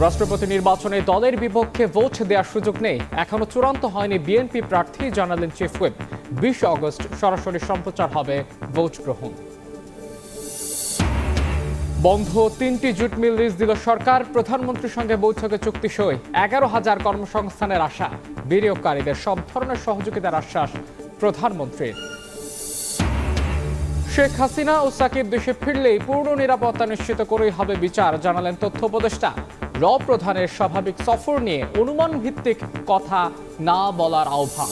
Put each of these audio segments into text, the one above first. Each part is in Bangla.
রাষ্ট্রপতি নির্বাচনে দলের বিপক্ষে ভোট দেওয়ার সুযোগ নেই, এখনো চূড়ান্ত হয়নি বিএনপি প্রার্থী, জানালেন চিফ হুইপ। 20 আগস্ট সরাসরি সম্প্রচার হবে ভোট গ্রহণ। বন্ধ 3টি জুট মিল লিজ দিল সরকার, প্রধানমন্ত্রীর সঙ্গে বৈঠকে চুক্তি সই। 11,000 কর্মসংস্থানের আশা, বিনিয়োগকারীদের সব ধরনের সহযোগিতার আশ্বাস প্রধানমন্ত্রীর। শেখ হাসিনা ও সাকিব দেশে ফিরলেই পূর্ণ নিরাপত্তা নিশ্চিত করেই হবে বিচার, জানালেন তথ্য উপদেষ্টা। র প্রধানের স্বাভাবিক সফর নিয়ে অনুমান ভিত্তিক কথা না বলার আহ্বান।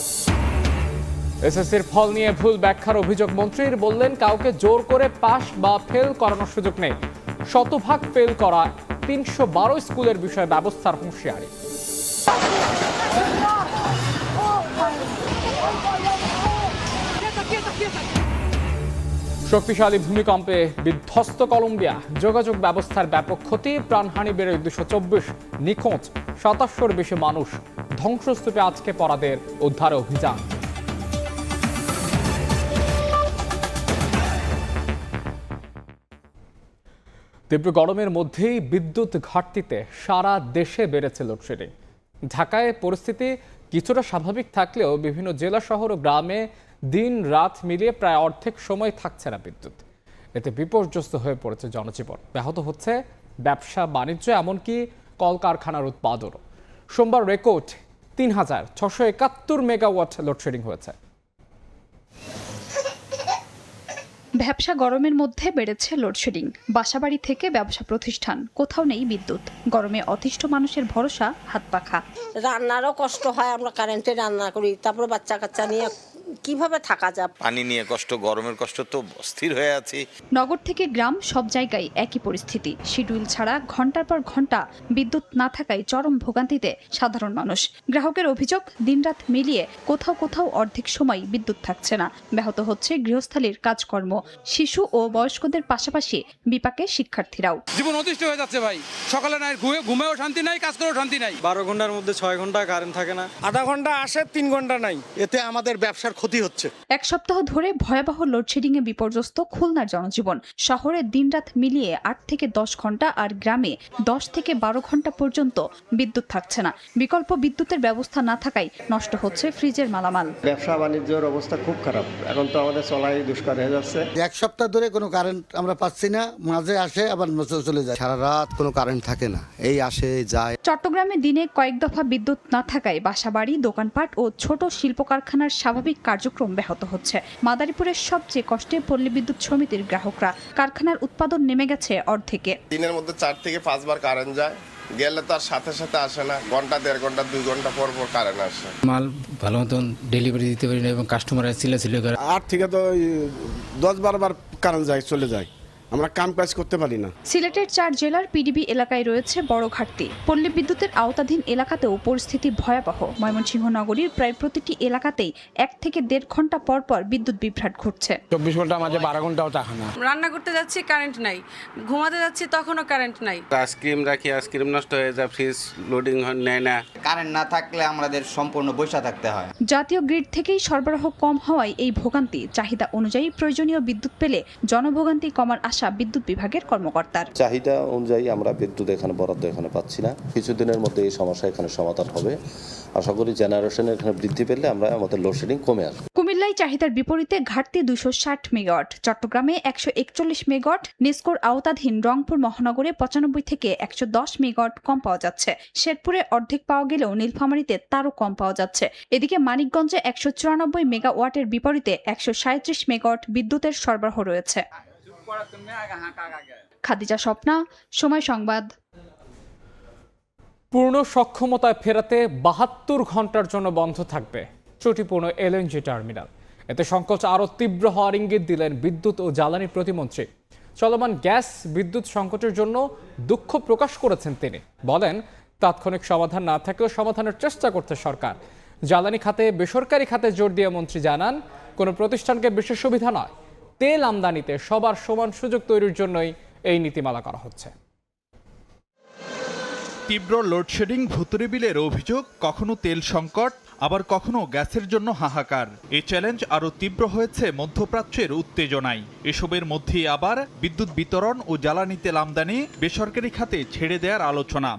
এসএসসির ফল নিয়ে ভুল ব্যাখ্যার অভিযোগ মন্ত্রীর, বললেন কাউকে জোর করে পাস বা ফেল করানোর সুযোগ নেই। শতভাগ ফেল করা 312 স্কুলের বিষয়ে ব্যবস্থার হুঁশিয়ারি। শক্তিশালী ভূমিকম্পে বিধ্বস্ত কলম্বিয়া, যোগাযোগ ব্যবস্থার ব্যাপক ক্ষতি, প্রাণহানি বেড়ে 224, নিখোঁজ 2700-র বেশি মানুষ। ধ্বংসস্তূপে আজকে পড়াদের উদ্ধার অভিযান। তীব্র গরমের মধ্যেই বিদ্যুৎ ঘাটতিতে সারা দেশে বেড়েছে লোডশেডিং। ঢাকায় পরিস্থিতি কিছুটা স্বাভাবিক থাকলেও বিভিন্ন জেলা শহর ও গ্রামে দিন রাত মিলিয়ে প্রায় অর্ধেক সময় থাকছে না বিদ্যুৎ। এতে বিপর্যস্ত হয়ে পড়েছে জনজীবন, ব্যাহত হচ্ছে ব্যবসা বাণিজ্য, এমনকি কলকারখানার উৎপাদনও। সোমবার রেকর্ড 3,671 মেগাওয়াট লোডশেডিং হয়েছে। ভ্যাপসা গরমের মধ্যে বেড়েছে লোডশেডিং। বাসাবাড়ি থেকে ব্যবসা প্রতিষ্ঠান, কোথাও নেই বিদ্যুৎ। গরমে অতিষ্ঠ মানুষের ভরসা হাত পাখা। রান্নারও কষ্ট হয়, আমরা কারেন্টে রান্না করি, তারপরে বাচ্চা কাচ্চা নিয়ে কিভাবে থাকা যায়। পানি নিয়ে কষ্ট, গরমের কষ্ট, তো স্থির হয়ে আছি। নগর থেকে গ্রাম সব জায়গায় একই পরিস্থিতি। শিডিউল ছাড়া ঘন্টার পর ঘন্টা বিদ্যুৎ না থাকায় চরম ভোগান্তিতে সাধারণ মানুষ। গ্রাহকের অভিযোগ, দিনরাত মিলিয়ে কোথাও কোথাও অর্ধেক সময় বিদ্যুৎ থাকছে না। ব্যাহত হচ্ছে গৃহস্থালির কাজকর্ম, শিশু ও বয়স্কদের পাশাপাশি বিপাকে শিক্ষার্থীরাও। জীবন অতিষ্ঠ হয়ে যাচ্ছে ভাই। সকালে নাই ঘুমেও শান্তি নাই, কাজ করেও শান্তি নাই। 12 ঘন্টার মধ্যে 6 ঘন্টা কারেন্ট থাকে না, আধা ঘন্টা আসে, 3 ঘন্টা নাই। এতে আমাদের ব্যবসার ক্ষতি হচ্ছে। এক সপ্তাহ ধরে ভয়াবহ লোডশেডিং এ বিপর্যস্ত খুলনার জনজীবন। শহরে দিনরাত মিলিয়ে 8 থেকে 10 ঘন্টা, আর গ্রামে 10 থেকে 12 ঘন্টা পর্যন্ত বিদ্যুৎ থাকছে না। বিকল্প বিদ্যুতের ব্যবস্থা না থাকায় নষ্ট হচ্ছে ফ্রিজের মালামাল। ব্যবসা বাণিজ্যের অবস্থা খুব খারাপ, এখন তো আমাদের চলাই দুষ্কর হয়ে যাচ্ছে। এক সপ্তাহ ধরে কোনো কারেন্ট আমরা পাচ্ছি না, মাঝে আসে আবার চলে যায়। সারা রাত কোনো কারেন্ট থাকে না, এই আসে যায়। চট্টগ্রামে দিনে কয়েক দফা বিদ্যুৎ না থাকায় বাসাবাড়ি, দোকানপাট ও ছোট শিল্প কারখানার স্বাভাবিক কার্যক্রম ব্যাহত হচ্ছে। মাদারীপুরের সবচেয়ে কষ্টে পল্লী বিদ্যুৎ সমিতির গ্রাহকরা। কারখানার উৎপাদন নেমে গেছে অর্ধেকে। দিনের মধ্যে 4 থেকে 5 বার কারেন্ট যায়, গেলে তার সাথে সাথে আসে না। ঘন্টা, 1.5 ঘন্টা, 2 ঘন্টা পর পর কারেন্ট আসে। মাল ভালো মতন ডেলিভারি দিতে পারি না এবং কাস্টমার ছিল 8 থেকে তো 10-12 বার কারেন্ট যায়, চলে যায়। আমরা কাম কাজ করতে পারি না। সিলেটের 4 জেলার পিডিবি এলাকায় রয়েছে বড় ঘাটতি। পল্লী বিদ্যুতের আওতাধীন এলাকাতেও পরিস্থিতি ভয়াবহ। ময়মনসিংহ নগরীর প্রায় প্রতিটি এলাকাতেই 1 থেকে 1.5 ঘন্টা পর পর বিদ্যুৎ বিভ্রাট ঘটছে। 24 ঘন্টার মাঝে 12 ঘন্টাও থাকে না। রান্না করতে যাচ্ছি কারেন্ট নাই, ঘুমাতে যাচ্ছি তখনও কারেন্ট নাই। আইসক্রিম রাখি, আইসক্রিম নষ্ট হয়ে যায়, ফ্রিজ লোডিং নেয় না। কারেন্ট না থাকলে আমাদের সম্পূর্ণ বৈশা থাকতে হয়। জাতীয় গ্রিড থেকেই সরবরাহ কম হওয়ায় এই ভোগান্তি। চাহিদা অনুযায়ী প্রয়োজনীয় বিদ্যুৎ পেলে জনভোগান্তি কমার আশা বিদ্যুৎ বিভাগের কর্মকর্তার। চাহিদা অনুযায়ী আমরা বিদ্যুৎ এখানে বরাদ্দ পাচ্ছি না। কিছুদিনের মধ্যে এই সমস্যা এখানে সমাধান হবে। আশা করি জেনারেশনের এখানে বৃদ্ধি পেলে আমরা আমাদের লোডশেডিং কমে আসবে। কুমিল্লায় চাহিদার বিপরীতে ঘাটতি 260 মেগাওয়াট, চট্টগ্রামে 141 মেগাওয়াট, নেসকোর আওতাধীন রংপুর মহানগরে 95 থেকে 110 মেগাওয়াট কম পাওয়া যাচ্ছে। শেরপুরে অর্ধেক পাওয়া গেলেও নীলফামারীতে তারও কম পাওয়া যাচ্ছে। এদিকে মানিকগঞ্জে 194 মেগাওয়াটের বিপরীতে 137 মেগাওয়াট বিদ্যুতের সরবরাহ রয়েছে। খাদিজা স্বপ্না, সময় সংবাদ। পূর্ণ সক্ষমতায় ফেরাতে 72 ঘন্টার জন্য বন্ধ থাকবে ত্রুটিপূর্ণ এলএনজি টার্মিনাল। এতে সংকট আরও তীব্র হওয়ার ইঙ্গিত দিলেন বিদ্যুৎ ও জ্বালানি প্রতিমন্ত্রী। চলমান গ্যাস বিদ্যুৎ সংকটের জন্য দুঃখ প্রকাশ করেছেন তিনি। বলেন, তাৎক্ষণিক সমাধান না থাকলেও সমাধানের চেষ্টা করছে সরকার। জ্বালানি খাতে বেসরকারি খাতে জোর দিয়ে মন্ত্রী জানান, কোনো প্রতিষ্ঠানকে বিশেষ সুবিধা নয়, তেল আমদানিতে সবার সমান সুযোগ তৈরির জন্যই এই নীতিমালা করা হচ্ছে। তীব্র লোডশেডিং, ভুতুরে বিলের অভিযোগ, কখনো তেল সংকট, আবার কখনো গ্যাসের জন্য হাহাকার। এই চ্যালেঞ্জ আরও তীব্র হয়েছে মধ্যপ্রাচ্যের উত্তেজনায়। এসবের মধ্যেই আবার বিদ্যুৎ বিতরণ ও জ্বালানি তেল আমদানি বেসরকারি খাতে ছেড়ে দেওয়ার আলোচনা।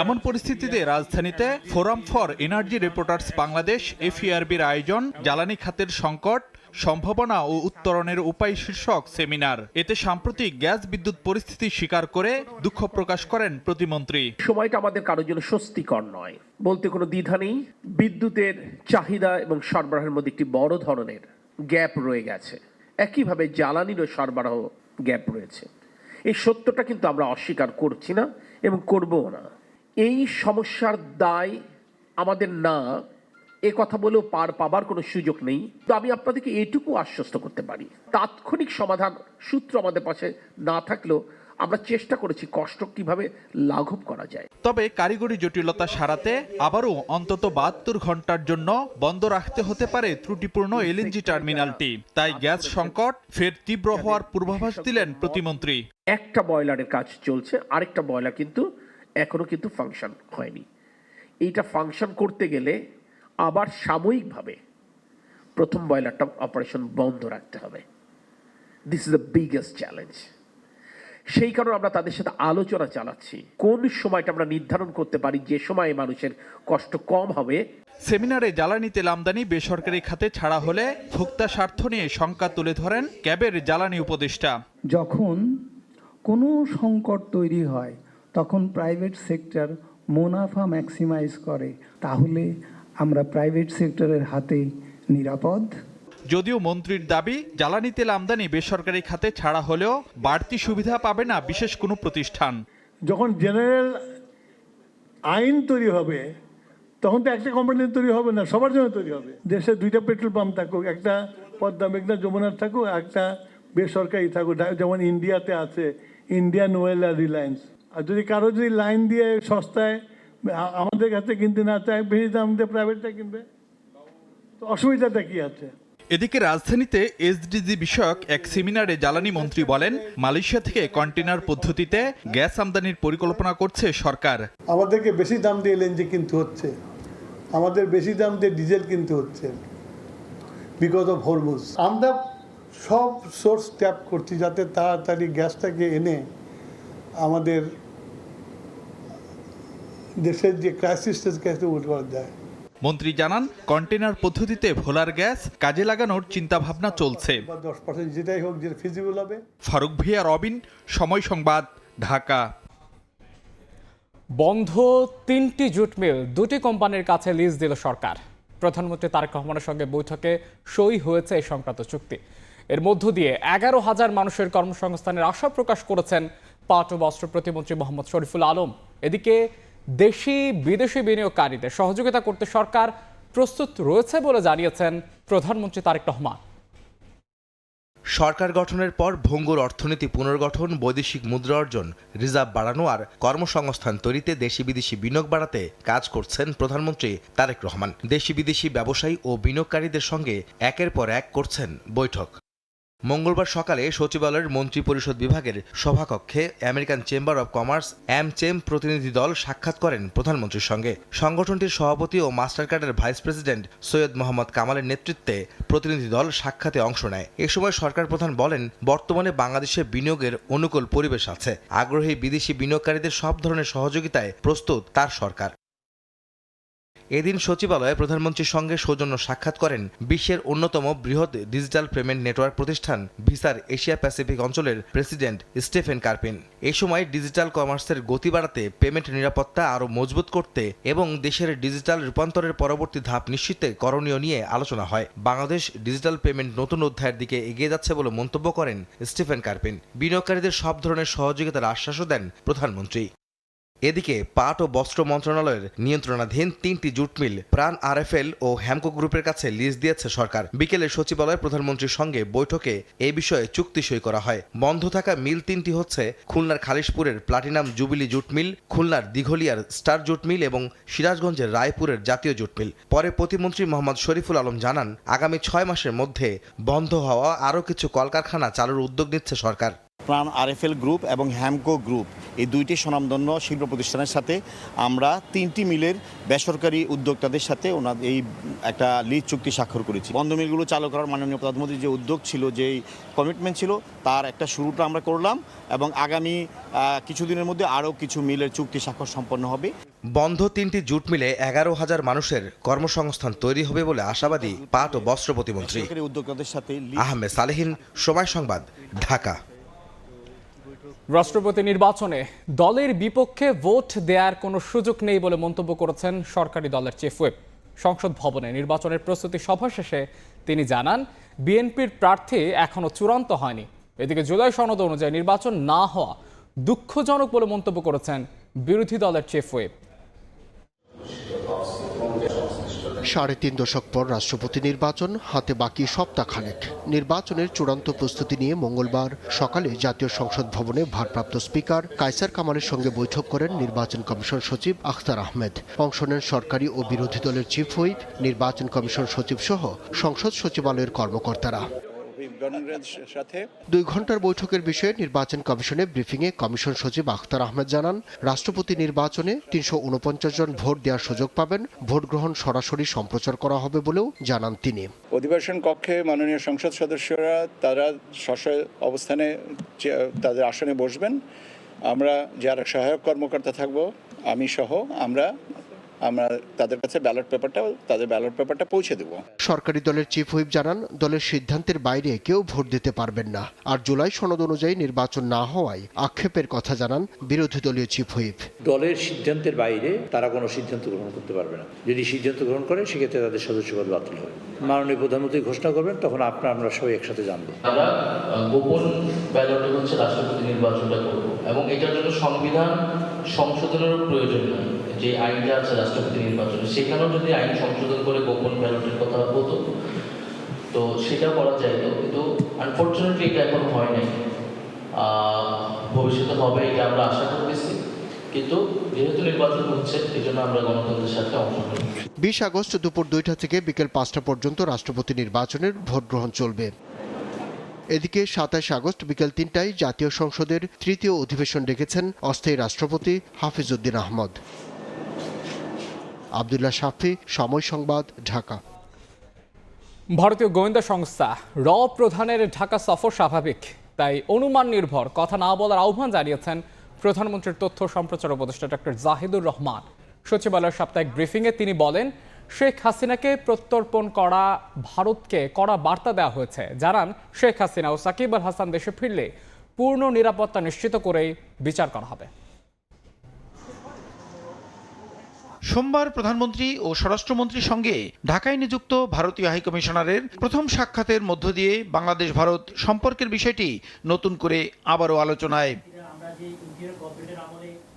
এমন পরিস্থিতিতে রাজধানীতে forum for energy reporters Bangladesh FERBর আয়োজন জ্বালানি খাতের সংকট, সম্ভাবনা ও উত্তরণের উপায় শীর্ষক সেমিনার। এতে সাম্প্রতিক গ্যাস বিদ্যুৎ পরিস্থিতি স্বীকার করে দুঃখ প্রকাশ করেন প্রতিমন্ত্রী। সময়টা আমাদের কারোর জন্য স্বস্তিকর নয়, বলতে কোনো দ্বিধা নেই। বিদ্যুতের চাহিদা এবং সরবরাহের মধ্যে একটি বড় ধরনের গ্যাপ রয়ে গেছে, একইভাবে জ্বালানিরও সরবরাহ গ্যাপ রয়েছে। এই সত্যটা কিন্তু আমরা অস্বীকার করছি না এবং করবও না। এই সমস্যার দায় আমাদের না, এ কথা বলেও পার পাবার কোনো সুযোগ নেই। তো আমি আপনাদেরকে এইটুকু আশ্বস্ত করতে পারি, তাৎক্ষণিক সমাধান সূত্র আমাদের পাশে না থাকলেও আমরা চেষ্টা করেছি কষ্ট কিভাবে লাঘব করা যায়। তবে কারিগরি জটিলতা সারাতে আবারও অন্তত 72 ঘন্টার জন্য বন্ধ রাখতে হতে পারে ত্রুটিপূর্ণ LNG টার্মিনালটি। তাই গ্যাস সংকট ফের তীব্র হওয়ার পূর্বাভাস দিলেন প্রতিমন্ত্রী। একটা বয়লারের কাজ চলছে, আরেকটা বয়লার কিন্তু এখনো কিন্তু ফাংশন হয়নি। এইটা ফাংশন করতে গেলে আবার সাময়িকভাবে প্রথম বয়লারটা অপারেশন বন্ধ রাখতে হবে। This is the biggest challenge. সেই কারণে আমরা তাদের সাথে আলোচনা চালাচ্ছি কোন সময়টা আমরা নির্ধারণ করতে পারি যে সময়ে মানুষের কষ্ট কম হবে। সেমিনারে জ্বালানি তেল আমদানি বেসরকারি খাতে ছাড়া হলে ভোক্তা স্বার্থ নিয়ে শঙ্কা তুলে ধরেন ক্যাবের জ্বালানি উপদেষ্টা। যখন কোনো সংকট তৈরি হয় তখন প্রাইভেট সেক্টর মুনাফা ম্যাক্সিমাইজ করে, তাহলে আমরা প্রাইভেট সেক্টরের হাতে নিরাপদ। যদিও মন্ত্রীর দাবি জ্বালানি তেল আমদানি বেসরকারি খাতে ছাড়া হলেও বাড়তি সুবিধা পাবে না বিশেষ কোনো প্রতিষ্ঠান। যখন জেনারেল আইন তৈরি হবে তখন তো একটা কোম্পানি তৈরি হবে না, সবার জন্য তৈরি হবে। দেশে 2টা পেট্রোল পাম্প থাকুক, একটা পদ্মা মেঘনা যমুনার থাকুক, একটা বেসরকারি থাকুক, যেমন ইন্ডিয়াতে আছে ইন্ডিয়ান ওয়েল আর রিলায়েন্স। আর যদি কারো যদি লাইন দিয়ে সস্তায় আমাদের কাছে কিনতে না চায়, বেশি দাম দিয়ে প্রাইভেটটা কিনবে, তো অসুবিধাটা কি আছে? এদিকে রাজধানীতে SDG বিষয়ক এক সেমিনারে জ্বালানি মন্ত্রী বলেন, মালয়েশিয়া থেকে কন্টেনার পদ্ধতিতে গ্যাস আমদানির পরিকল্পনা করছে সরকার। আমাদেরকে বেশি দাম দিয়ে LNG কিনতে হচ্ছে, আমাদের বেশি দাম দিয়ে ডিজেল কিনতে হচ্ছে বিকজ অফ হরমুজ। আমরা সব সোর্স ট্যাপ করছি যাতে তাড়াতাড়ি গ্যাসটাকে এনে আমাদের দেশের যে ক্রাইসিসটাকে উঠে করা যায়। মন্ত্রী জানান, কন্টেনার পদ্ধতিতে ভোলার গ্যাস কাজে লাগানোর চিন্তাভাবনা চলছে। 10% যেটাই হোক, যে ফিজিবল হবে। ফারুক ভিয়া, রবিন, সময় সংবাদ, ঢাকা। বন্ধ 3টি জুট মিল 2টি কোম্পানির কাছে লিজ দিল সরকার। প্রধানমন্ত্রী তারেক রহমানের সঙ্গে বৈঠকে সই হয়েছে এই সংক্রান্ত চুক্তি। এর মধ্য দিয়ে 11,000 মানুষের কর্মসংস্থানের আশা প্রকাশ করেছেন পাট ও বস্ত্র প্রতিমন্ত্রী মোহাম্মদ শরীফুল আলম। এদিকে দেশি বিদেশি বিনিয়োগকারীদের সহযোগিতা করতে সরকার প্রস্তুত রয়েছে বলে জানিয়েছেন প্রধানমন্ত্রী তারেক রহমান। সরকার গঠনের পর ভঙ্গুর অর্থনীতি পুনর্গঠন, বৈদেশিক মুদ্রা অর্জন, রিজার্ভ বাড়ানো আর কর্মসংস্থান তৈরিতে দেশি বিদেশি বিনিয়োগ বাড়াতে কাজ করছেন প্রধানমন্ত্রী তারেক রহমান। দেশি বিদেশি ব্যবসায়ী ও বিনিয়োগকারীদের সঙ্গে একের পর এক করছেন বৈঠক। মঙ্গলবার সকালে সচিবালয়ের মন্ত্রিপরিষদ বিভাগের সভাকক্ষে American chamber of commerce AmCham প্রতিনিধি দল সাক্ষাৎ করেন প্রধানমন্ত্রীর সঙ্গে। সংগঠনটির সভাপতি ও মাস্টার কার্ডের ভাইস প্রেসিডেন্ট সৈয়দ মোহাম্মদ কামালের নেতৃত্বে প্রতিনিধি দল সাক্ষাতে অংশ নেয়। এ সময় সরকার প্রধান বলেন, বর্তমানে বাংলাদেশে বিনিয়োগের অনুকূল পরিবেশ আছে। আগ্রহী বিদেশি বিনিয়োগকারীদের সব ধরনের সহযোগিতায় প্রস্তুত তার সরকার। এদিন সচিবালয়ে প্রধানমন্ত্রীর সঙ্গে সৌজন্য সাক্ষাৎ করেন বিশ্বের অন্যতম বৃহৎ ডিজিটাল পেমেন্ট নেটওয়ার্ক প্রতিষ্ঠান ভিসার এশিয়া প্যাসিফিক অঞ্চলের প্রেসিডেন্ট স্টিফেন কার্পিন। এই সময় ডিজিটাল কমার্সের গতি বাড়াতে, পেমেন্ট নিরাপত্তা আরও মজবুত করতে এবং দেশের ডিজিটাল রূপান্তরের পরবর্তী ধাপ নিশ্চিতে করণীয় নিয়ে আলোচনা হয়। বাংলাদেশ ডিজিটাল পেমেন্ট নতুন অধ্যায়ের দিকে এগিয়ে যাচ্ছে বলে মন্তব্য করেন স্টিফেন কার্পিন। বিনিয়োগকারীদের সব ধরনের সহযোগিতার আশ্বাসও দেন প্রধানমন্ত্রী। এদিকে পাট ও বস্ত্র মন্ত্রণালয়ের নিয়ন্ত্রণাধীন 3টি জুট মিল প্রাণ RFL ও হ্যামকো গ্রুপের কাছে লিজ দিয়েছে সরকার। বিকেলে সচিবালয়ে প্রধানমন্ত্রীর সঙ্গে বৈঠকে এই বিষয়ে চুক্তি সই করা হয়। বন্ধ থাকা মিল 3টি হচ্ছে খুলনার খালিশপুরের প্লাটিনাম জুবিলি জুট মিল, খুলনার দিঘলিয়ার স্টার জুট মিল এবং সিরাজগঞ্জের রায়পুরের জাতীয় জুট মিল। পরে প্রতিমন্ত্রী মোহাম্মদ শরীফুল আলম জানান, আগামী 6 মাসের মধ্যে বন্ধ হওয়া আরও কিছু কলকারখানা চালুর উদ্যোগ নিচ্ছে সরকার। প্রাণ আরএফএল গ্রুপ এবং হ্যামকো গ্রুপ এই দুইটি স্বনামধন্য শিল্প প্রতিষ্ঠানের সাথে আমরা 3টি মিলের বেসরকারি উদ্যোক্তাদের সাথে এই একটা লিজ চুক্তি স্বাক্ষর করেছি। বন্ধ মিলগুলো চালু করার মাননীয় প্রধানমন্ত্রীর যে উদ্যোগ ছিল, যেই কমিটমেন্ট ছিল, তার একটা শুরুটা আমরা করলাম এবং আগামী কিছুদিনের মধ্যে আরও কিছু মিলের চুক্তি স্বাক্ষর সম্পন্ন হবে। বন্ধ 3টি জুট মিলে 11,000 মানুষের কর্মসংস্থান তৈরি হবে বলে আশাবাদী পাট ও বস্ত্র প্রতিমন্ত্রী উদ্যোক্তাদের সাথে। আহমেদ সালেহীন, সময় সংবাদ, ঢাকা। রাষ্ট্রপতি নির্বাচনে দলের বিপক্ষে ভোট দেওয়ার কোনো সুযোগ নেই বলে মন্তব্য করেছেন সরকারি দলের চিফ হুইপ। সংসদ ভবনে নির্বাচনের প্রস্তুতি সভা শেষে তিনি জানান, বিএনপির প্রার্থী এখনো চূড়ান্ত হয়নি। এদিকে জুলাই সনদ অনুযায়ী নির্বাচন না হওয়া দুঃখজনক বলে মন্তব্য করেছেন বিরোধী দলের চিফ হুইপ। 3.5 দশক পর রাষ্ট্রপতি নির্বাচন হাতে বাকি সপ্তাহখানেক। নির্বাচনের চূড়ান্ত প্রস্তুতি নিয়ে মঙ্গলবার সকালে জাতীয় সংসদ ভবনে ভারপ্রাপ্ত স্পিকার কায়সার কামালের সঙ্গে বৈঠক করেন নির্বাচন কমিশন সচিব আখতার আহমেদ। অংশ নেন সরকারি ও বিরোধী দলের চিফ হুইপ, নির্বাচন কমিশন সচিব সহ সংসদ সচিবালয়ের কর্মকর্তারা। 2 ঘন্টার বৈঠকের বিষয়ে নির্বাচন কমিশনে ব্রিফিংয়ে কমিশন সচিব আখতার আহমেদ জানান, রাষ্ট্রপতি নির্বাচনে 349 জন ভোট দেওয়ার সুযোগ পাবেন। ভোট গ্রহণ সরাসরি সম্প্রচার করা হবে বলেও জানান তিনি। অধিবেশন কক্ষে মাননীয় সংসদ সদস্যরা তারা অবস্থানে তাদের আসনে বসবেন। আমরা যারা সহায়ক কর্মকর্তা থাকব, আমি সহ আমরা তাদের কাছে তাদের ব্যালট পেপারটা পৌঁছে দেব। সরকারি দলের চিফ হুইপ জানান, দলের সিদ্ধান্তের বাইরে কেউ ভোট দিতে পারবেন না। আর জুলাই সনদ অনুযায়ী নির্বাচন না হওয়ায় আক্ষেপের কথা জানান বিরোধী দলীয় চিফ হুইপ। দলের সিদ্ধান্তের বাইরে তারা কোনো সিদ্ধান্ত গ্রহণ করতে পারবে না। যদি সিদ্ধান্ত গ্রহণ করে সেক্ষেত্রে তাদের সদস্যপদ বাতিল হবে। মাননীয় প্রধানমন্ত্রী ঘোষণা করবেন, তখন আমরা সবাই একসাথে জানবো। আমরা গোপন ব্যালটে হচ্ছে রাষ্ট্রপতি নির্বাচনটা করব এবং এটার জন্য সংবিধান সংশোধনেরও প্রয়োজন নেই। যে আইনটা আছে রাষ্ট্রপতি নির্বাচনে, সেখানেও যদি আইন সংশোধন করে গোপন ব্যালটের কথা বলতো তো সেটা করা যাইতো, কিন্তু আনফর্চুনেটলি এটা এখন হয় নাই। ভবিষ্যতে হবে এটা আমরা আশা করতেছি, কিন্তু যেহেতু নির্বাচন হচ্ছে এই জন্য আমরা গণতন্ত্রের সাথে অংশগ্রহণ। 20 আগস্ট দুপুর 2টা থেকে বিকেল 5টা পর্যন্ত রাষ্ট্রপতি নির্বাচনের ভোট গ্রহণ চলবে। এদিকে 27 আগস্ট বিকেল 3টায় জাতীয় সংসদের 3য় অধিবেশন ডেকেছেন অস্থায়ী রাষ্ট্রপতি হাফিজ উদ্দিন আহমদ। আব্দুল্লাহ শাফি, সময় সংবাদ, ঢাকা। ভারতীয় গোয়েন্দা সংস্থা র প্রধানের ঢাকা সফর স্বাভাবিক, তাই অনুমান নির্ভর কথা না বলার আহ্বান জানিয়েছেন প্রধানমন্ত্রীর তথ্য সম্প্রচার উপদেষ্টা ডক্টর জাহিদুর রহমান। সচিবালয়ের সাপ্তাহিক ব্রিফিংয়ে তিনি বলেন, শেখ হাসিনাকে প্রত্যর্পণ করা ভারতকে কড়া বার্তা দেওয়া হয়েছে। জানান, শেখ হাসিনা ও সাকিব আল হাসান দেশে ফিরলে পূর্ণ নিরাপত্তা নিশ্চিত করেই বিচার করা হবে। সোমবার প্রধানমন্ত্রী ও স্বরাষ্ট্রমন্ত্রীর সঙ্গে ঢাকায় নিযুক্ত ভারতীয় হাইকমিশনারের প্রথম সাক্ষাতের মধ্য দিয়ে বাংলাদেশ ভারত সম্পর্কের বিষয়টি নতুন করে আবারও আলোচনায়।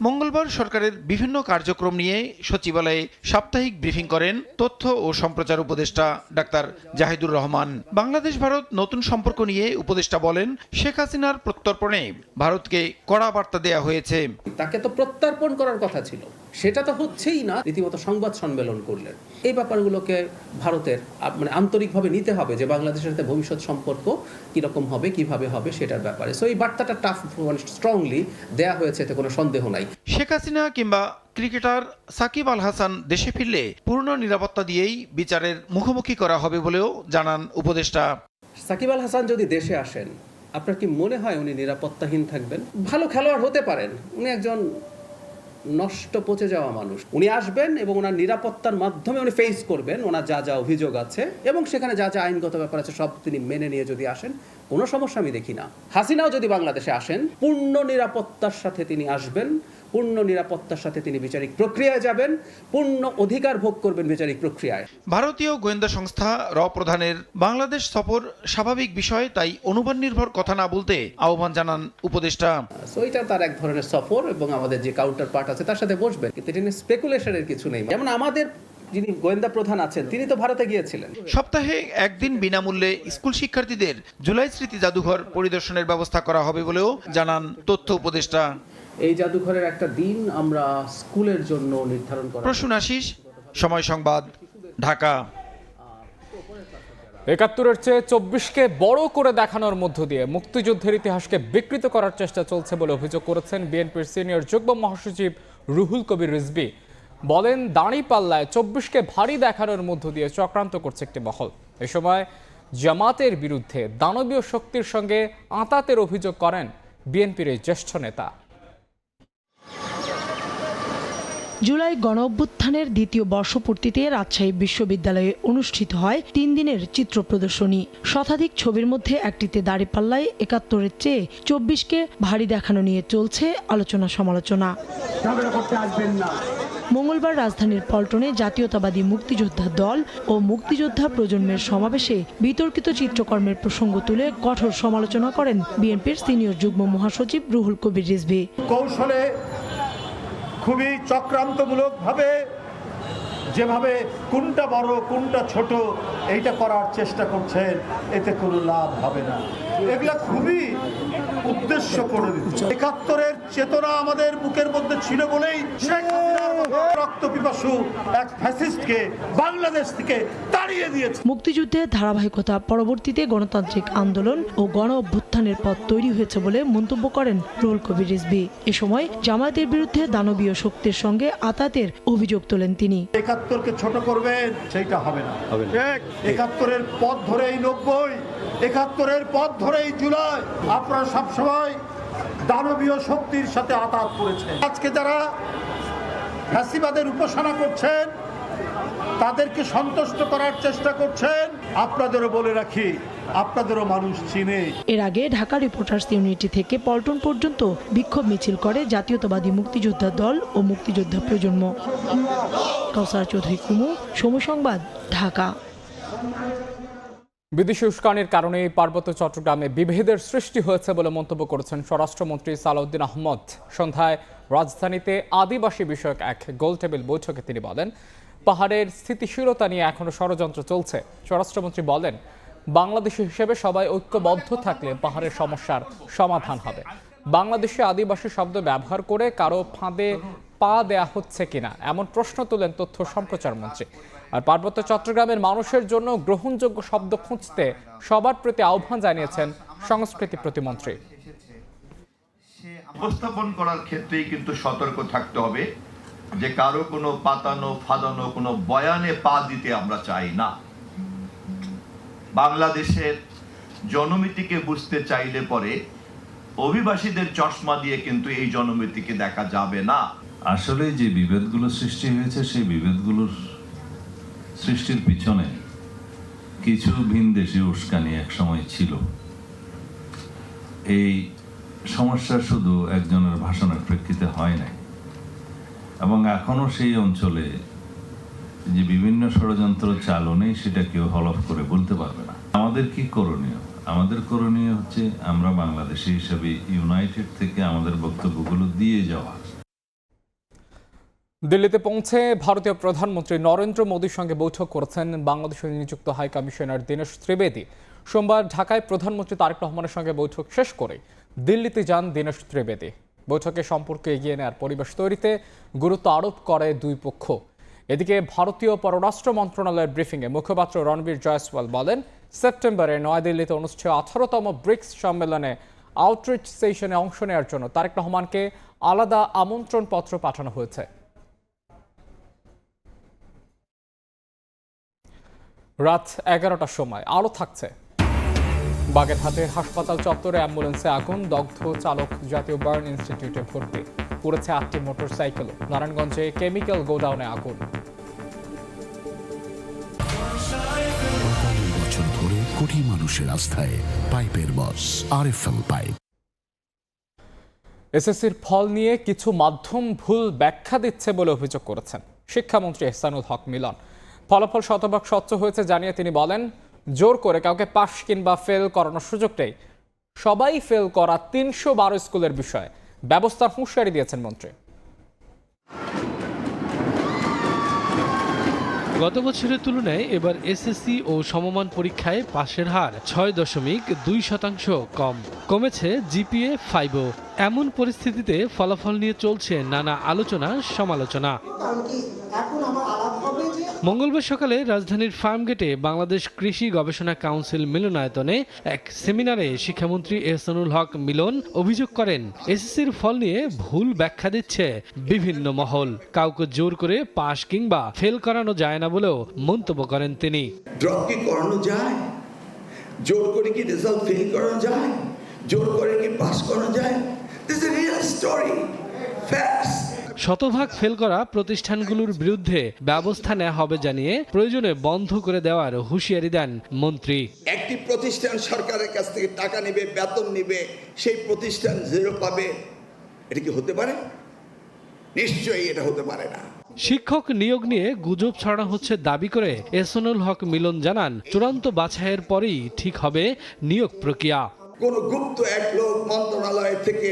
মঙ্গলবার সরকারের বিভিন্ন কার্যক্রম নিয়ে সচিবালয়ে সাপ্তাহিক ব্রিফিং করেন তথ্য ও সম্প্রচার উপদেষ্টা ডাক্তার জাহিদুর রহমান। বাংলাদেশ ভারত নতুন সম্পর্ক নিয়ে উপদেষ্টা বলেন, শেখ হাসিনার প্রত্যর্পণে ভারতকে কড়া বার্তা দেওয়া হয়েছে। তাকে তো প্রত্যর্পণ করার কথা ছিল, সেটা তো হচ্ছেই না। রীতিমতো সংবাদ সম্মেলন করলেন। এই ব্যাপারগুলোকে ভারতের আন্তরিকভাবে নিতে হবে যে বাংলাদেশের সাথে ভবিষ্যৎ সম্পর্ক কিরকম হবে, কিভাবে হবে সেটার ব্যাপারে। সো এই বার্তাটা স্ট্রংলি দেয়া হয়েছে, এতে কোনো সন্দেহ নাই। শেখ হাসিনা কিংবা ক্রিকেটার সাকিব আল হাসান দেশে ফিরলে পূর্ণ নিরাপত্তা দিয়েই বিচারের মুখোমুখি করা হবে বলেও জানান উপদেষ্টা। সাকিব আল হাসান যদি দেশে আসেন, আপনার কি মনে হয় উনি নিরাপত্তাহীন থাকবেন? ভালো খেলোয়াড় হতে পারেন, উনি একজন নষ্ট পচে যাওয়া মানুষ। উনি আসবেন এবং ওনার নিরাপত্তার মাধ্যমে উনি ফেস করবেন ওনার যা যা অভিযোগ আছে, এবং সেখানে যা যা আইনগত ব্যাপার আছে সব তিনি মেনে নিয়ে যদি আসেন, কোনো সমস্যা আমি দেখি না। হাসিনাও যদি বাংলাদেশে আসেন, পূর্ণ নিরাপত্তার সাথে তিনি আসবেন, পূর্ণ নিরাপত্তার সাথে তিনি বিচারিক প্রক্রিয়ায় যাবেন, পূর্ণ অধিকার ভোগ করবেন বিচারিক প্রক্রিয়ায়। ভারতীয় গোয়েন্দা সংস্থা র প্রধানের বাংলাদেশ সফর স্বাভাবিক বিষয়, তাই অনুমান নির্ভর কথা না বলতে আহ্বান জানান উপদেষ্টা। সো এটা তার এক ধরনের সফর এবং আমাদের যে কাউন্টার পার্ট আছে তার সাথে বসবেন, কিন্তু এটা নিয়ে স্পেকুলেশনের কিছু নেই। যেমন আমাদের যিনি গোয়েন্দা প্রধান আছেন তিনি তো ভারতে গিয়েছিলেন। সপ্তাহে একদিন বিনামূল্যে স্কুল শিক্ষার্থীদের জুলাই স্মৃতি জাদুঘর পরিদর্শনের ব্যবস্থা করা হবে বলেও জানান তথ্য উপদেষ্টা। এই জাদুঘরের একটা দিন আমরা স্কুলের জন্য নির্ধারণ করা। প্রসূন আশিস, সময় সংবাদ, ঢাকা। একাত্তরের চেয়ে ২৪কে বড় করে দেখানোর মধ্য দিয়ে মুক্তিযুদ্ধের ইতিহাসকে বিকৃত করার চেষ্টা চলছে বলে অভিযোগ করেছেন বিএনপির সিনিয়র যুগ্ম মহাসচিব রুহুল কবির রিজভী। বলেন, দাঁড়িপাল্লায় ২৪কে ভারী দেখানোর মধ্য দিয়ে চক্রান্ত করছে একটি মহল। এ সময় জামাতের বিরুদ্ধে দানবীয় শক্তির সঙ্গে আঁতাতের অভিযোগ করেন বিএনপির এই জ্যেষ্ঠ নেতা। জুলাই গণঅভ্যুত্থানের দ্বিতীয় বর্ষপূর্তিতে রাজশাহী বিশ্ববিদ্যালয়ে অনুষ্ঠিত হয় ৩ দিনের চিত্র প্রদর্শনী। শতাধিক ছবির মধ্যে একটিতে দাঁড়িপাল্লায় ৭১-এর চেয়ে ২৪কে ভারী দেখানো নিয়ে চলছে আলোচনা সমালোচনা। মঙ্গলবার রাজধানীর পল্টনে জাতীয়তাবাদী মুক্তিযোদ্ধা দল ও মুক্তিযোদ্ধা প্রজন্মের সমাবেশে বিতর্কিত চিত্রকর্মের প্রসঙ্গ তুলে কঠোর সমালোচনা করেন বিএনপির সিনিয়র যুগ্ম মহাসচিব রুহুল কবির রিজভী। কৌশলে খুবই চক্রান্তমূলকভাবে যেভাবে কোনটা বড় কোনটা ছোট এইটা করার চেষ্টা করছেন, এতে কোনো লাভ হবে না। এগুলা খুবই উদ্দেশ্য করে দিচ্ছে। ৭১-এর চেতনা আমাদের বুকের মধ্যে ছিল বলেই শেখ হাসিনার মতো রক্তপিপাসু এক ফ্যাসিস্টকে বাংলাদেশ থেকে তাড়িয়ে দিয়েছে। মুক্তিযুদ্ধের ধারাবাহিকতা পরবর্তীতে গণতান্ত্রিক আন্দোলন ও গণ অভ্যুত্থানের পথ তৈরি হয়েছে বলে মন্তব্য করেন রুহুল কবির রিজভী। এ সময় জামায়াতের বিরুদ্ধে দানবীয় শক্তির সঙ্গে আঁতাতের অভিযোগ তোলেন তিনি। ৭১-কে ছোট করবেন, সেইটা হবে না। ৭১-এর পথ ধরেই ৯০, ৭১-এর পথ ধরেই জুলাই। আপনারা সবসময় দানবীয় শক্তির সাথে আঘাত করেছেন। আজকে যারা ফ্যাসিবাদের উপাসনা করছেন, তাদেরকে সন্তুষ্ট করার চেষ্টা করছেন। আপনাদেরও বলে রাখি, আপনাদেরও মানুষ চিনে। এর আগে ঢাকা রিপোর্টার্স ইউনিটি থেকে পল্টন পর্যন্ত বিক্ষোভ মিছিল করে জাতীয়তাবাদী মুক্তিযোদ্ধা দল ও মুক্তিযোদ্ধা প্রজন্ম। কাউসার চৌধুরী কুমু, সময় সংবাদ, ঢাকা। বিদেশি উস্কানির কারণে পার্বত্য চট্টগ্রামে বিভেদের সৃষ্টি হয়েছে বলে মন্তব্য করেছেন স্বরাষ্ট্রমন্ত্রী সালাউদ্দিন আহমদ। সন্ধ্যায় রাজধানীতে আদিবাসী বিষয়ক এক গোলটেবিল বৈঠকে তিনি বলেন, পাহাড়ের স্থিতিশীলতা নিয়ে এখনো ষড়যন্ত্র চলছে। স্বরাষ্ট্রমন্ত্রী বলেন, বাংলাদেশি হিসেবে সবাই ঐক্যবদ্ধ থাকলে পাহাড়ের সমস্যার সমাধান হবে। বাংলাদেশে আদিবাসী শব্দ ব্যবহার করে কারো ফাঁদে পা দেয়া হচ্ছে কিনা এমন প্রশ্ন তুলেন তথ্য সম্প্রচার মন্ত্রী। আর পার্বত্য চট্টগ্রামের মানুষের জন্য গ্রহণযোগ্য শব্দ খুঁজতে সবার প্রতি আহ্বান জানিয়েছেন সংস্কৃতি প্রতিমন্ত্রী। উপস্থাপন করার ক্ষেত্রেই কিন্তু সতর্ক থাকতে হবে যে কারো কোনো পাতানো ফাদানো কোনো বয়ানে পা দিতে আমরা চাই না। বাংলাদেশের জনমিতিকে বুঝতে চাইলে পরে অভিবাসীদের চশমা দিয়ে কিন্তু এই জনমিতিকে দেখা যাবে না। আসলে যে বিভেদগুলো সৃষ্টি হয়েছে, সেই বিভেদগুলোর সৃষ্টির পিছনে কিছু ভিনদেশি উস্কানি এক সময় ছিল। এই সমস্যা শুধু একজনের ভাষণের প্রেক্ষিতে হয় নাই, এবং এখনো সেই অঞ্চলে যে বিভিন্ন ষড়যন্ত্র চালু নেই সেটা কেউ হলফ করে বলতে পারবে না। আমাদের কি করণীয়? আমাদের করণীয় হচ্ছে আমরা বাংলাদেশি হিসেবে ইউনাইটেড থেকে আমাদের বক্তব্যগুলো দিয়ে যাওয়া। দিল্লিতে পৌঁছে ভারতীয় প্রধানমন্ত্রী নরেন্দ্র মোদীর সঙ্গে বৈঠক করেছেন বাংলাদেশে নিযুক্ত হাই কমিশনার দীনেশ ত্রিবেদী। সোমবার ঢাকায় প্রধানমন্ত্রী তারেক রহমানের সঙ্গে বৈঠক শেষ করে দিল্লিতে যান দীনেশ ত্রিবেদী। বৈঠকে সম্পর্ক এগিয়ে নেওয়ার পরিবেশ তৈরিতে গুরুত্ব আরোপ করে দুই পক্ষ। এদিকে ভারতীয় পররাষ্ট্র মন্ত্রণালয়ের ব্রিফিংয়ে মুখপাত্র রণবীর জয়সওয়াল বলেন, সেপ্টেম্বরে নয়াদিল্লিতে অনুষ্ঠেয় 18তম ব্রিক্স সম্মেলনে আউটরিচ সেশনে অংশ নেওয়ার জন্য তারেক রহমানকে আলাদা আমন্ত্রণপত্র পাঠানো হয়েছে। রাত 11টার সময় আলো থাকছে। বাগেরহাটের হাসপাতাল চত্বরে অ্যাম্বুলেন্সে আগুন, দগ্ধ চালক জাতীয় বার্ন ইনস্টিটিউটে ভর্তি। পুড়েছে 8টি মোটরসাইকেল। নারায়ণগঞ্জে কেমিক্যাল গোডাউনে আগুন। বছর ধরে কোটি মানুষের আস্থায় পাইপের বস আরএফএল পাইপ। এসএসসির ফল নিয়ে কিছু মাধ্যম ভুল ব্যাখ্যা দিচ্ছে বলে অভিযোগ করেছেন শিক্ষামন্ত্রী এহসানুল হক মিলন। ফলাফল শতভাগ স্বচ্ছ হয়েছে জানিয়ে তিনি বলেন, জোর করে কাউকে পাশ কিংবা ফেল করানোর সুযোগ নেই। সবাই ফেল করা 312 স্কুলের বিষয়ে ব্যবস্থার হুঁশিয়ারি দিয়েছেন মন্ত্রী। গত বছরের তুলনায় এবার এসএসসি ও সমমান পরীক্ষায় পাশের হার 6.2% কম। কমেছে জিপিএ 5। এমন পরিস্থিতিতে ফলাফল নিয়ে চলছে নানা আলোচনা সমালোচনা। মঙ্গলবার সকালে রাজধানীর ফার্মগেটে বাংলাদেশ কৃষি গবেষণা কাউন্সিল মিলনায়তনে এক সেমিনারে শিক্ষামন্ত্রী এহসানুল হক মিলন অভিযোগ করেন এসএসসির ফল নিয়ে ভুল ব্যাখ্যা দিচ্ছে বিভিন্ন মহল। কাউকে জোর করে পাস কিংবা ফেল করানো যায় না বলেও মন্তব্য করেন তিনি। ড্রপ কি করানো যায়? জোর করে কি রেজাল্ট ফেল করানো যায়? জোর করে কি পাস করানো যায়? This is a real story, facts. শতভাগ ফেল করা প্রতিষ্ঠানগুলোর বিরুদ্ধে ব্যবস্থা নেওয়া হবে জানিয়ে প্রয়োজনে বন্ধ করে দেওয়ার হুঁশিয়ারি দেন মন্ত্রী। একটি প্রতিষ্ঠান সরকারের কাছ থেকে টাকা নেবে, বেতন নেবে, সেই প্রতিষ্ঠান জিরো পাবে, এটা কি হতে পারে? নিশ্চয়ই এটা হতে পারে না। শিক্ষক নিয়োগ নিয়ে গুজব ছড়ানো হচ্ছে দাবি করে এহসানুল হক মিলন জানান, চূড়ান্ত বাছাইয়ের পরেই ঠিক হবে নিয়োগ প্রক্রিয়া। কোন গুপ্ত এক লোক মন্ত্রণালয় থেকে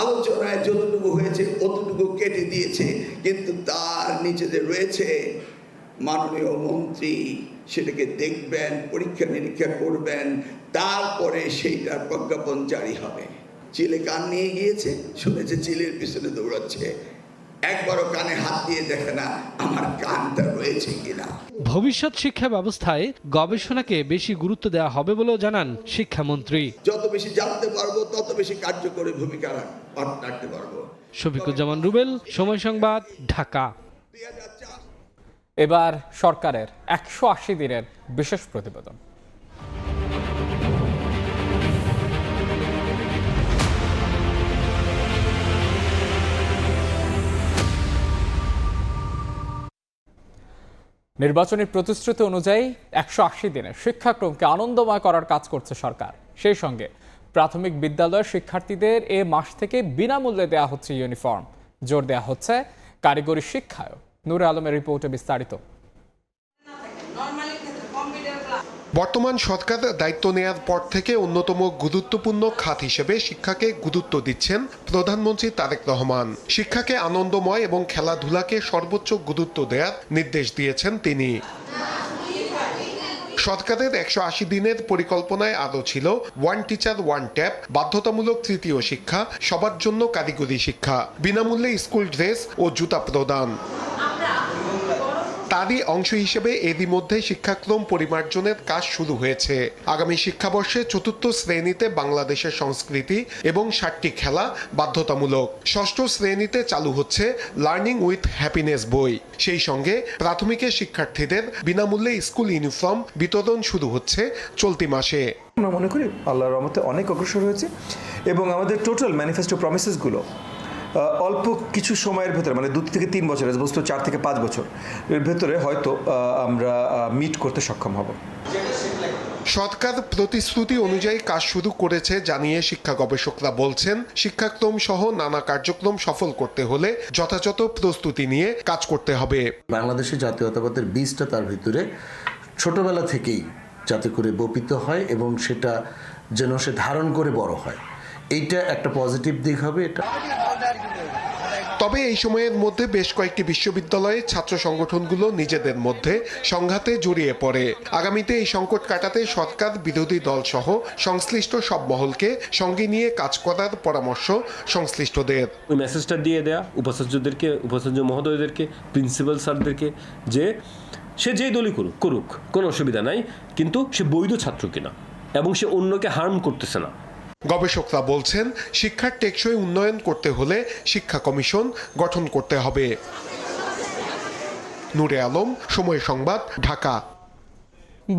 আলোচনায় যতটুকু হয়েছে অতটুকু কেটে দিয়েছে, কিন্তু তার নিচে যে রয়েছে মাননীয় মন্ত্রী সেটাকে দেখবেন, পরীক্ষা নিরীক্ষা করবেন, তারপরে সেইটার প্রজ্ঞাপন জারি হবে। চিলে কান নিয়ে গিয়েছে, শুনেছে চিলের পিছনে দৌড়াচ্ছে, একবারও কানে হাত দিয়ে দেখে না আমার কানটা রয়েছে কিনা। ভবিষ্যৎ শিক্ষা ব্যবস্থায় গবেষণাকে বেশি গুরুত্ব দেওয়া হবে বলেও জানান শিক্ষামন্ত্রী। যত বেশি জানতে পারবো তত বেশি কার্যকরী ভূমিকা রাখতে পারবো। শফিকুজ্জামান রুবেল, সময় সংবাদ, ঢাকা। এবার সরকারের 180 দিনের বিশেষ প্রতিবেদন। নির্বাচনী প্রতিশ্রুতি অনুযায়ী 180 দিনে শিক্ষাক্রমকে আনন্দময় করার কাজ করছে সরকার। সেই সঙ্গে প্রাথমিক বিদ্যালয়ের শিক্ষার্থীদের এ মাস থেকে বিনামূল্যে দেওয়া হচ্ছে ইউনিফর্ম। জোর দেওয়া হচ্ছে কারিগরি শিক্ষায়। নূরে আলমের রিপোর্টে বিস্তারিত। বর্তমান সরকার দায়িত্ব নেয়ার পর থেকে অন্যতম গুরুত্বপূর্ণ খাত হিসেবে শিক্ষাকে গুরুত্ব দিচ্ছেন প্রধানমন্ত্রী তারেক রহমান। শিক্ষাকে আনন্দময় এবং খেলাধুলাকে সর্বোচ্চ গুরুত্ব দেওয়ার নির্দেশ দিয়েছেন তিনি। সরকারের 180 দিনের পরিকল্পনায় আরও ছিল ওয়ান টিচার ওয়ান ট্যাব, বাধ্যতামূলক তৃতীয় শিক্ষা, সবার জন্য কারিগরি শিক্ষা, বিনামূল্যে স্কুল ড্রেস ও জুতা প্রদান। তারই অংশ হিসেবে এরই মধ্যে শিক্ষাক্রম পরিমার্জনের কাজ শুরু হয়েছে। আগামী শিক্ষাবর্ষে 4র্থ শ্রেণীতে বাংলাদেশের সংস্কৃতি এবং 60টি খেলা বাধ্যতামূলক। ষষ্ঠ শ্রেণীতে চালু হচ্ছে লার্নিং উইথ হ্যাপিনেস বই। সেই সঙ্গে প্রাথমিকের শিক্ষার্থীদের বিনামূল্যে স্কুল ইউনিফর্ম বিতরণ শুরু হচ্ছে চলতি মাসে। আমরা মনে করি আল্লাহর রহমতে অনেক অগ্রসর হয়েছে এবং আমাদের টোটাল ম্যানিফেস্টো প্রমিসেসগুলো অল্প কিছু সময়ের ভেতরে, মানে 2 থেকে 3 বছর, বস্তু 4 থেকে 5 বছর এর ভেতরে হয়তো আমরা মিট করতে সক্ষম হব। সরকার প্রতিশ্রুতি অনুযায়ী কাজ শুরু করেছে জানিয়ে শিক্ষা গবেষকরা বলছেন, শিক্ষাক্রম সহ নানা কার্যক্রম সফল করতে হলে যথাযথ প্রস্তুতি নিয়ে কাজ করতে হবে। বাংলাদেশের জাতীয়তাবাদের বীজটা তার ভিতরে ছোটবেলা থেকেই যাতে করে বপিত হয় এবং সেটা যেন সে ধারণ করে বড় হয়, এইটা একটা পজিটিভ দিক হবে। এটা তবে এই সময়ের মধ্যে বেশ কয়েকটি বিশ্ববিদ্যালয়ে ছাত্র সংগঠনগুলো নিজেদের মধ্যে সংঘাতে জড়িয়ে পড়ে। আগামীতে এই সংকট কাটাতে সরকার, বিরোধী দল সহ সংশ্লিষ্ট সব মহলকে সঙ্গে নিয়ে কাজ করার পরামর্শ সংশ্লিষ্টদের। ওই মেসেজটা দিয়ে দেয়া উপাচার্যদেরকে, উপাচার্য মহোদয়দেরকে, প্রিন্সিপাল স্যারদেরকে যে সে যেই দলই করুক কোনো অসুবিধা নাই, কিন্তু সে বৈধ ছাত্র কিনা এবং সে অন্যকে হার্ম করতেছে না। গবেষকরা বলছেন, শিক্ষার টেকসই উন্নয়ন করতে হলে শিক্ষা কমিশন গঠন করতে হবে। নূরে আলম, সময় সংবাদ, ঢাকা।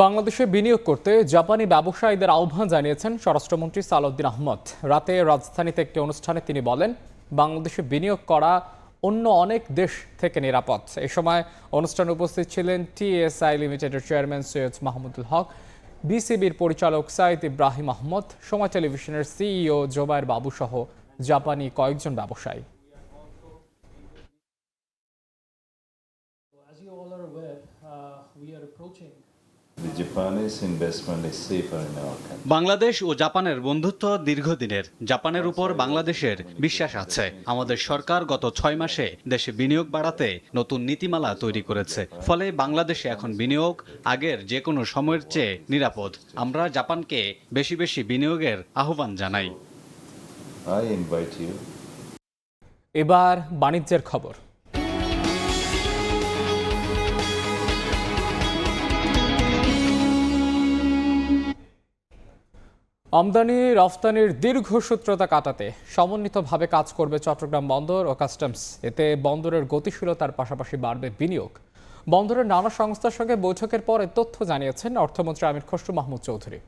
বাংলাদেশে বিনিয়োগ করতে জাপানি ব্যবসায়ীদের আহ্বান জানিয়েছেন স্বরাষ্ট্রমন্ত্রী সালাউদ্দিন আহমদ। রাতে রাজধানীতে একটি অনুষ্ঠানে তিনি বলেন, বাংলাদেশে বিনিয়োগ করা অন্য অনেক দেশ থেকে নিরাপদ। এ সময় অনুষ্ঠানে উপস্থিত ছিলেন টিএসআই লিমিটেডের চেয়ারম্যান সৈয়দ মাহমুদুল হক, বিসিবির পরিচালক সাইদ ইব্রাহিম আহমদ, সময় টেলিভিশনের সিইও জোবায়ের বাবু সহ জাপানি কয়েকজন ব্যবসায়ী। বাংলাদেশ ও জাপানের বন্ধুত্ব দীর্ঘদিনের। জাপানের উপর বাংলাদেশের বিশ্বাস আছে। আমাদের সরকার গত 6 মাসে দেশে বিনিয়োগ বাড়াতে নতুন নীতিমালা তৈরি করেছে। ফলে বাংলাদেশে এখন বিনিয়োগ আগের যে কোনো সময়ের চেয়ে নিরাপদ। আমরা জাপানকে বেশি বেশি বিনিয়োগের আহ্বান জানাই। এবার বাণিজ্যের খবর। আমদানি রফতানির দীর্ঘসূত্রতা কাটাতে সমন্বিতভাবে কাজ করবে চট্টগ্রাম বন্দর ও কাস্টমস। এতে বন্দরের গতিশীলতার পাশাপাশি বাড়বে বিনিয়োগ। বন্দরের নানা সংস্থার সঙ্গে বৈঠকের পরে তথ্য জানিয়েছেন অর্থমন্ত্রী আমির খসরু মাহমুদ চৌধুরী।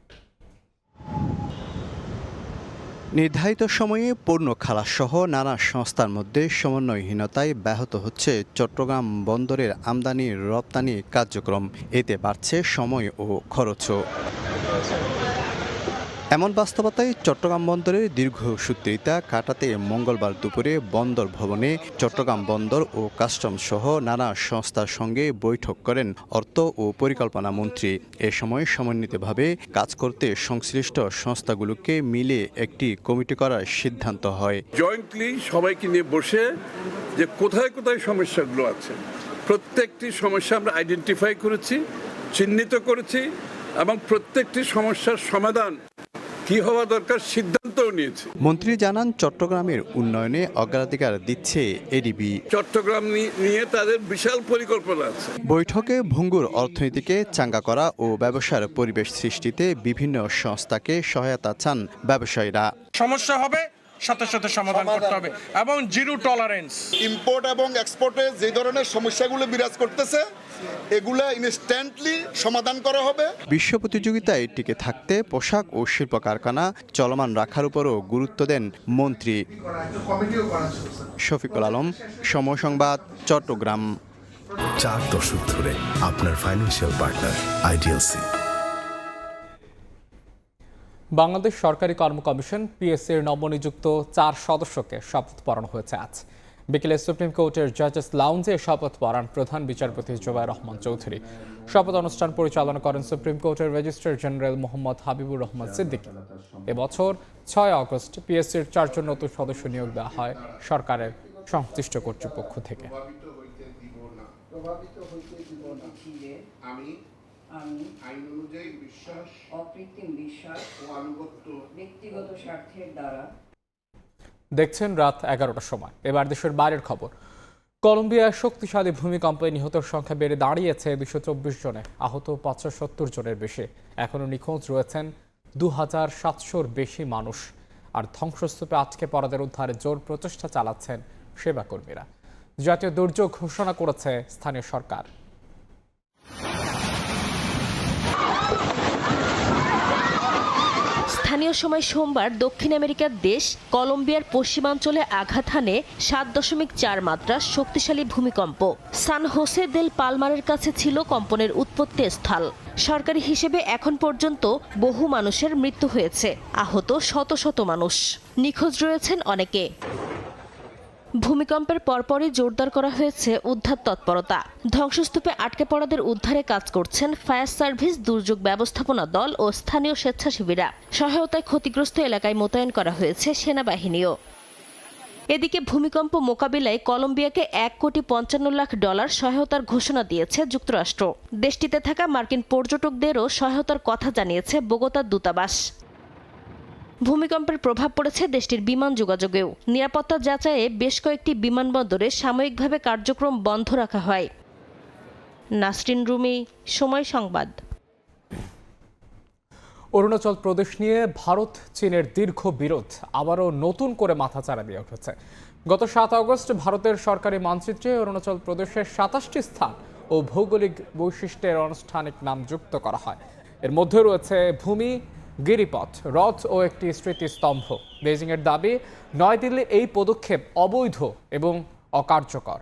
নির্ধারিত সময়ে পণ্য খালাস সহ নানা সংস্থার মধ্যে সমন্বয়হীনতায় ব্যাহত হচ্ছে চট্টগ্রাম বন্দরের আমদানি রপ্তানি কার্যক্রম। এতে বাড়ছে সময় ও খরচও। এমন বাস্তবতায় চট্টগ্রাম বন্দরের দীর্ঘসূত্রিতা কাটাতে মঙ্গলবার দুপুরে বন্দর ভবনে চট্টগ্রাম বন্দর ও কাস্টমস সহ নানা সংস্থার সঙ্গে বৈঠক করেন অর্থ ও পরিকল্পনা মন্ত্রী। এ সময় সমন্বিতভাবে কাজ করতে সংশ্লিষ্ট সংস্থাগুলোকে মিলে একটি কমিটি করার সিদ্ধান্ত হয়। জয়েন্টলি সবাইকে নিয়ে বসে যে কোথায় কোথায় সমস্যাগুলো আছে, প্রত্যেকটি সমস্যা আমরা আইডেন্টিফাই করেছি, চিহ্নিত করেছি এবং প্রত্যেকটি সমস্যার সমাধান কি হওয়া দরকার সিদ্ধান্তও নিয়েছে। মন্ত্রী জানান, চট্টগ্রামের উন্নয়নে অগ্রাধিকার দিচ্ছে এডিবি। চট্টগ্রাম নিয়ে তাদের বিশাল পরিকল্পনা আছে। বৈঠকে ভঙ্গুর অর্থনীতিকে চাঙ্গা করা ও ব্যবসার পরিবেশ সৃষ্টিতে বিভিন্ন সংস্থাকে সহায়তা চান ব্যবসায়ীরা। সমস্যা হবে সাথে সাথে সমাধান করতে হবে এবং জিরো টলারেন্স। ইম্পোর্ট এবং এক্সপোর্টে যে ধরনের সমস্যাগুলো বিরাজ করতেছে এগুলা ইনস্ট্যান্টলি সমাধান করা হবে। বিশ্ব প্রতিযোগিতায় টিকে থাকতে পোশাক ও শিল্প কারখানা চলমান রাখার উপরও গুরুত্ব দেন মন্ত্রী। শফিকুল আলম, সময় সংবাদ, চট্টগ্রাম। 4 দশক ধরে আপনার ফাইন্যান্সিয়াল পার্টনার আইডিএলসি। বাংলাদেশ সরকারি কর্ম কমিশন পিএসসির নবনিযুক্ত 4 সদস্যকে শপথ পড়ানো হয়েছে আজ বিকেলে সুপ্রিম কোর্টের জাজেস লাউঞ্জে শপথ পড়ান প্রধান বিচারপতি জুবায়ের রহমান চৌধুরী। শপথ অনুষ্ঠান পরিচালনা করেন সুপ্রিম কোর্টের রেজিস্ট্রার জেনারেল মোহাম্মদ হাবিবুর রহমান সিদ্দিকী। এবছর 6 আগস্ট পিএসসির 4 জন নতুন সদস্য নিয়োগ দেওয়া হয় সরকারের সংশ্লিষ্ট কর্তৃপক্ষ থেকে। আমি আইন অনুযায়ী বিশ্বাস, অকৃত্রিম বিশ্বাস ও আনুগত্য ব্যক্তিগত স্বার্থের দ্বারা। দেখছেন রাত 11টার সময়। এবার দেশের বাইরের খবর। কলম্বিয়ায় শক্তিশালী ভূমিকম্পে নিহতের সংখ্যা বেড়ে দাঁড়িয়েছে 224 জনে, আহত 570 জনের বেশি। এখনও নিখোঁজ রয়েছেন 2700-র বেশি মানুষ। আর ধ্বংসস্তূপে আটকে পড়াদের উদ্ধারে জোর প্রচেষ্টা চালাচ্ছেন সেবাকর্মীরা। জাতীয় দুর্যোগ ঘোষণা করেছে স্থানীয় সরকার। স্থানীয় সময় সোমবার দক্ষিণ আমেরিকার দেশ কলম্বিয়ার পশ্চিমাঞ্চলে আঘাত হানে 7.4 মাত্রার শক্তিশালী ভূমিকম্প। সান হোসে দেল পালমারের কাছে ছিল কম্পনের উৎপত্তি স্থল। সরকারি হিসেবে এখন পর্যন্ত বহু মানুষের মৃত্যু হয়েছে, আহত শত শত মানুষ, নিখোঁজ রয়েছেন অনেকে। ভূমিকম্পের পরপরই জোরদার করা হয়েছে উদ্ধার তৎপরতা। ধ্বংসস্তূপে আটকে পড়াদের উদ্ধারে কাজ করছেন ফায়ার সার্ভিস, দুর্যোগ ব্যবস্থাপনা দল ও স্থানীয় স্বেচ্ছাসেবীরা। সহায়তায় ক্ষতিগ্রস্ত এলাকায় মোতায়েন করা হয়েছে সেনাবাহিনীও। এদিকে ভূমিকম্প মোকাবিলায় কলম্বিয়াকে $1.55 কোটি সহায়তার ঘোষণা দিয়েছে যুক্তরাষ্ট্র। দেশটিতে থাকা মার্কিন পর্যটকদেরও সহায়তার কথা জানিয়েছে বোগোতার দূতাবাস। ভূমিকম্পের প্রভাব পড়েছে দেশটির বিমান যোগাযোগেও। নিরাপত্তা যাচাইয়ে বেশ কয়েকটি বিমানবন্দরে সাময়িকভাবে কার্যক্রম বন্ধ রাখা হয়। নাসরিন রুমি, সময় সংবাদ। অরুণাচল প্রদেশ নিয়ে ভারত চীনের দীর্ঘ বিরোধ আবারও নতুন করে মাথাচাড়া দিয়ে উঠেছে। গত 7 আগস্ট ভারতের সরকারি মানচিত্রে অরুণাচল প্রদেশের 27টি স্থান ও ভৌগোলিক বৈশিষ্ট্যের আনুষ্ঠানিক নাম যুক্ত করা হয়। এর মধ্যে রয়েছে ভূমি, গিরিপথ, হ্রদ ও একটি স্মৃতিস্তম্ভ। বেজিংয়ের দাবি, নয়াদিল্লির এই পদক্ষেপ অবৈধ এবং অকার্যকর।